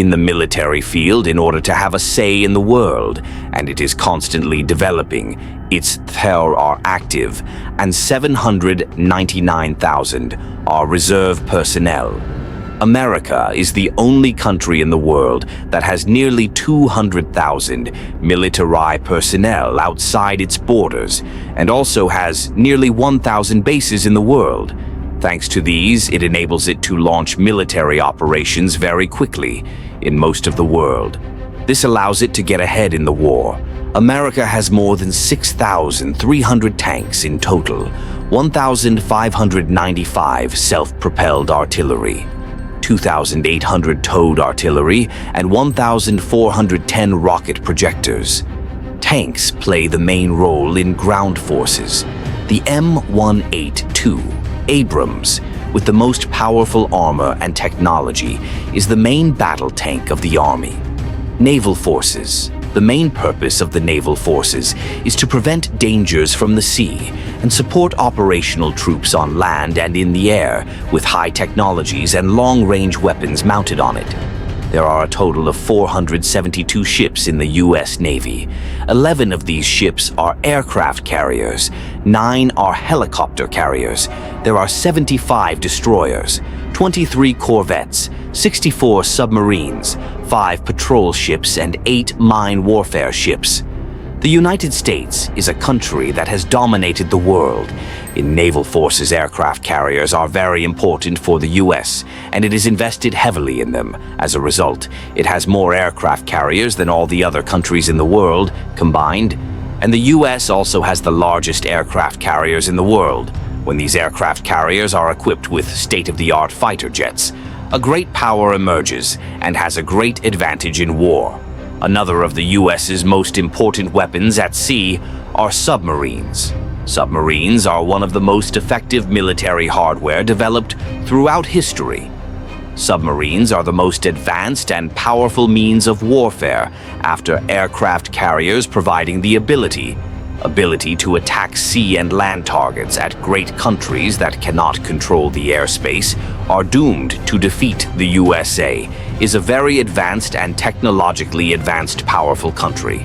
in the military field in order to have a say in the world, and it is constantly developing. Its there are active, and 799,000 are reserve personnel. America is the only country in the world that has nearly 200,000 military personnel outside its borders, and also has nearly 1,000 bases in the world. Thanks to these, it enables it to launch military operations very quickly in most of the world. This allows it to get ahead in the war. America has more than 6,300 tanks in total, 1,595 self-propelled artillery, 2,800 towed artillery, and 1,410 rocket projectors. Tanks play the main role in ground forces. The M182 Abrams, with the most powerful armor and technology, is the main battle tank of the Army. Naval forces. The main purpose of the naval forces is to prevent dangers from the sea and support operational troops on land and in the air with high technologies and long-range weapons mounted on it. There are a total of 472 ships in the U.S. Navy. 11 of these ships are aircraft carriers, 9 are helicopter carriers. There are 75 destroyers, 23 corvettes, 64 submarines, 5 patrol ships, and 8 mine warfare ships. The United States is a country that has dominated the world. In naval forces, aircraft carriers are very important for the U.S., and it is invested heavily in them. As a result, it has more aircraft carriers than all the other countries in the world combined, and the U.S. also has the largest aircraft carriers in the world. When these aircraft carriers are equipped with state-of-the-art fighter jets, a great power emerges and has a great advantage in war. Another of the U.S.'s most important weapons at sea are submarines. Submarines are one of the most effective military hardware developed throughout history. Submarines are the most advanced and powerful means of warfare after aircraft carriers, providing the ability to attack sea and land targets at great countries that cannot control the airspace are doomed to defeat. The USA is a very advanced and technologically advanced powerful country.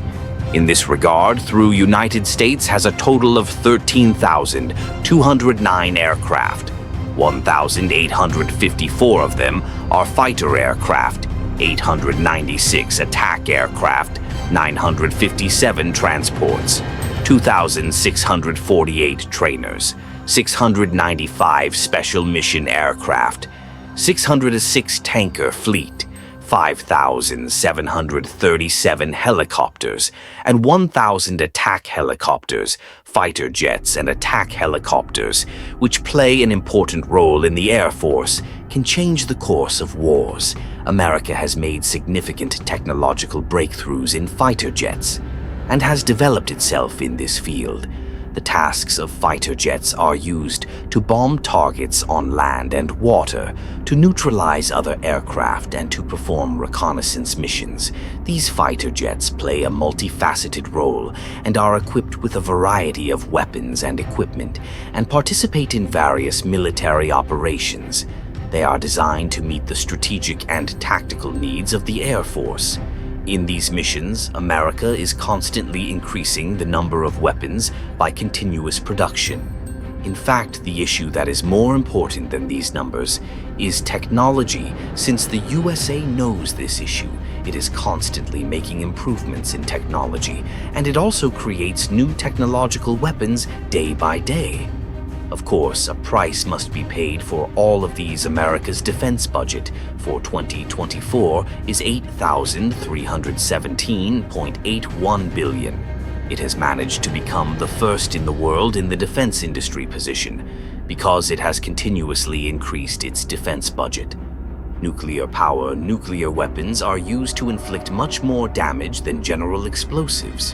In this regard, the United States has a total of 13,209 aircraft. 1,854 of them are fighter aircraft, 896 attack aircraft, 957 transports, 2,648 trainers, 695 special mission aircraft, 606 tanker fleet, 5,737 helicopters, and 1,000 attack helicopters, fighter jets, and attack helicopters, which play an important role in the Air Force, can change the course of wars. America has made significant technological breakthroughs in fighter jets and has developed itself in this field. The tasks of fighter jets are used to bomb targets on land and water, to neutralize other aircraft, and to perform reconnaissance missions. These fighter jets play a multifaceted role and are equipped with a variety of weapons and equipment and participate in various military operations. They are designed to meet the strategic and tactical needs of the Air Force. In these missions, America is constantly increasing the number of weapons by continuous production. In fact, the issue that is more important than these numbers is technology. Since the USA knows this issue, it is constantly making improvements in technology, and it also creates new technological weapons day by day. Of course, a price must be paid for all of these. America's defense budget for 2024 is $8,317.81 billion. It has managed to become the first in the world in the defense industry position because it has continuously increased its defense budget. Nuclear weapons are used to inflict much more damage than general explosives.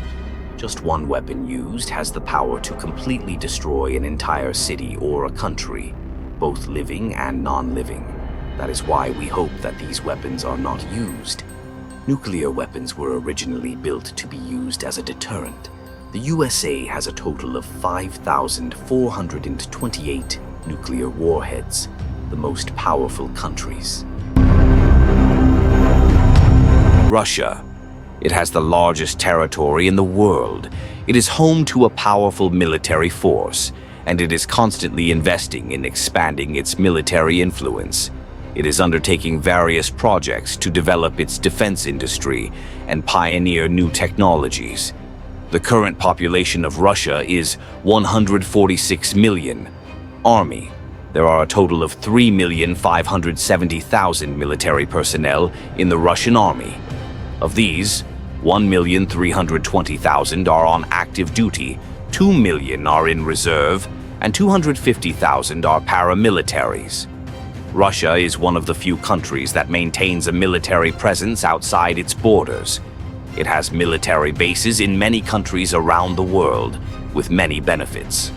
Just one weapon used has the power to completely destroy an entire city or a country, both living and non-living. That is why we hope that these weapons are not used. Nuclear weapons were originally built to be used as a deterrent. The USA has a total of 5,428 nuclear warheads, the most powerful countries. Russia. It has the largest territory in the world. It is home to a powerful military force, and it is constantly investing in expanding its military influence. It is undertaking various projects to develop its defense industry and pioneer new technologies. The current population of Russia is 146 million. Army. There are a total of 3,570,000 military personnel in the Russian Army. Of these, 1,320,000 are on active duty, 2 million are in reserve, and 250,000 are paramilitaries. Russia is one of the few countries that maintains a military presence outside its borders. It has military bases in many countries around the world, with many benefits.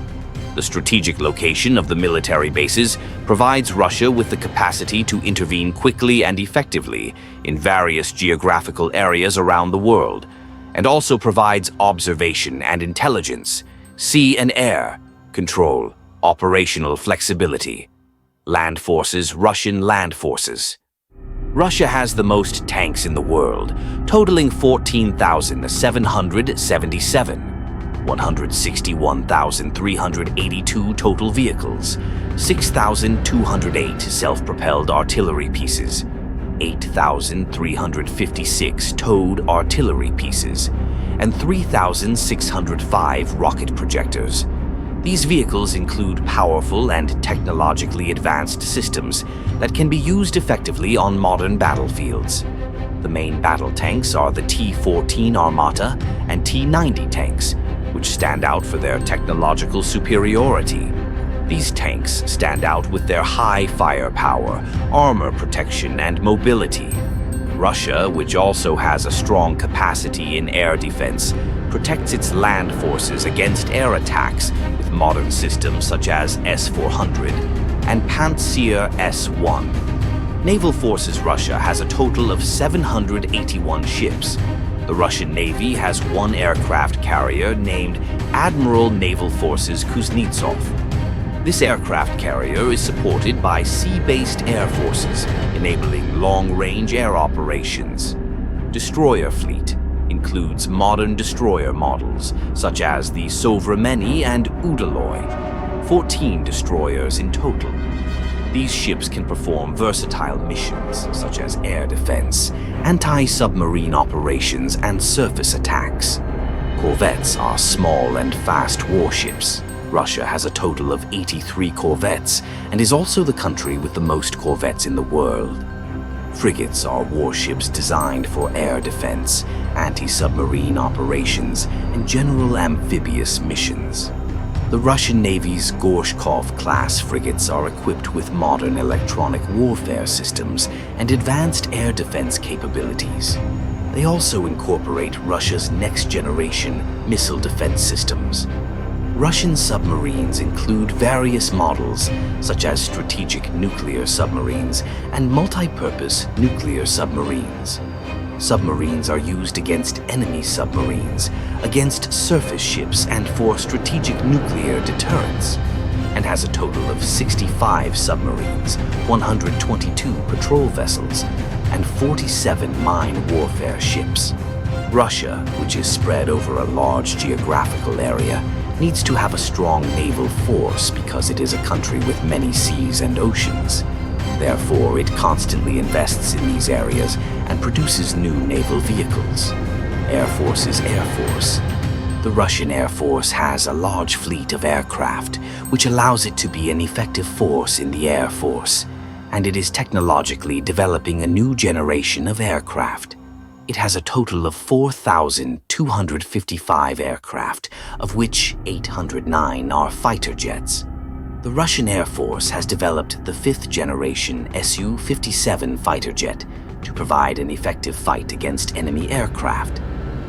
The strategic location of the military bases provides Russia with the capacity to intervene quickly and effectively in various geographical areas around the world, and also provides observation and intelligence, sea and air, control, operational flexibility. Land forces, Russian land forces. Russia has the most tanks in the world, totaling 14,777. 161,382 total vehicles, 6,208 self-propelled artillery pieces, 8,356 towed artillery pieces, and 3,605 rocket projectors. These vehicles include powerful and technologically advanced systems that can be used effectively on modern battlefields. The main battle tanks are the T-14 Armata and T-90 tanks, which stand out for their technological superiority. These tanks stand out with their high firepower, armor protection, and mobility. Russia, which also has a strong capacity in air defense, protects its land forces against air attacks with modern systems such as S-400 and Pantsir S-1. Naval Forces Russia has a total of 781 ships. The Russian Navy has one aircraft carrier named Admiral Naval Forces Kuznetsov. This aircraft carrier is supported by sea-based air forces, enabling long-range air operations. Destroyer fleet includes modern destroyer models, such as the Sovremeny and Udaloy, 14 destroyers in total. These ships can perform versatile missions, such as air defense, anti-submarine operations, and surface attacks. Corvettes are small and fast warships. Russia has a total of 83 corvettes and is also the country with the most corvettes in the world. Frigates are warships designed for air defense, anti-submarine operations, and general amphibious missions. The Russian Navy's Gorshkov-class frigates are equipped with modern electronic warfare systems and advanced air defense capabilities. They also incorporate Russia's next-generation missile defense systems. Russian submarines include various models, such as strategic nuclear submarines and multi-purpose nuclear submarines. Submarines are used against enemy submarines, against surface ships, and for strategic nuclear deterrence, and has a total of 65 submarines, 122 patrol vessels, and 47 mine warfare ships. Russia, which is spread over a large geographical area, needs to have a strong naval force because it is a country with many seas and oceans. Therefore, it constantly invests in these areas and produces new naval vehicles. Air Force is Air Force. The Russian Air Force has a large fleet of aircraft, which allows it to be an effective force in the Air Force, and it is technologically developing a new generation of aircraft. It has a total of 4,255 aircraft, of which 809 are fighter jets. The Russian Air Force has developed the fifth-generation Su-57 fighter jet to provide an effective fight against enemy aircraft.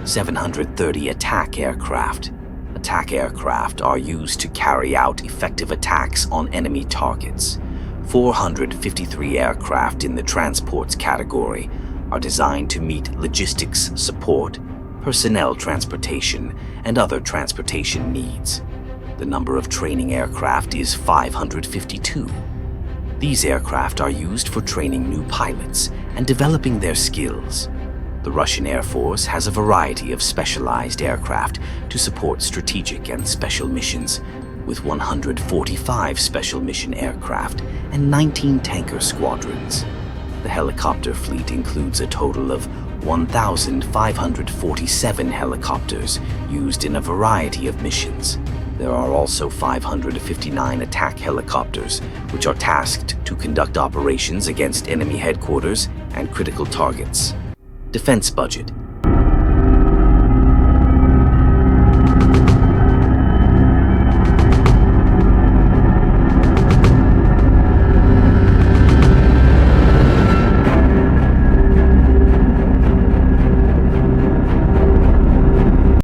730 attack aircraft. Attack aircraft are used to carry out effective attacks on enemy targets. 453 aircraft in the transports category are designed to meet logistics support, personnel transportation, and other transportation needs. The number of training aircraft is 552. These aircraft are used for training new pilots and developing their skills. The Russian Air Force has a variety of specialized aircraft to support strategic and special missions, with 145 special mission aircraft and 19 tanker squadrons. The helicopter fleet includes a total of 1,547 helicopters used in a variety of missions. There are also 559 attack helicopters, which are tasked to conduct operations against enemy headquarters and critical targets. Defense budget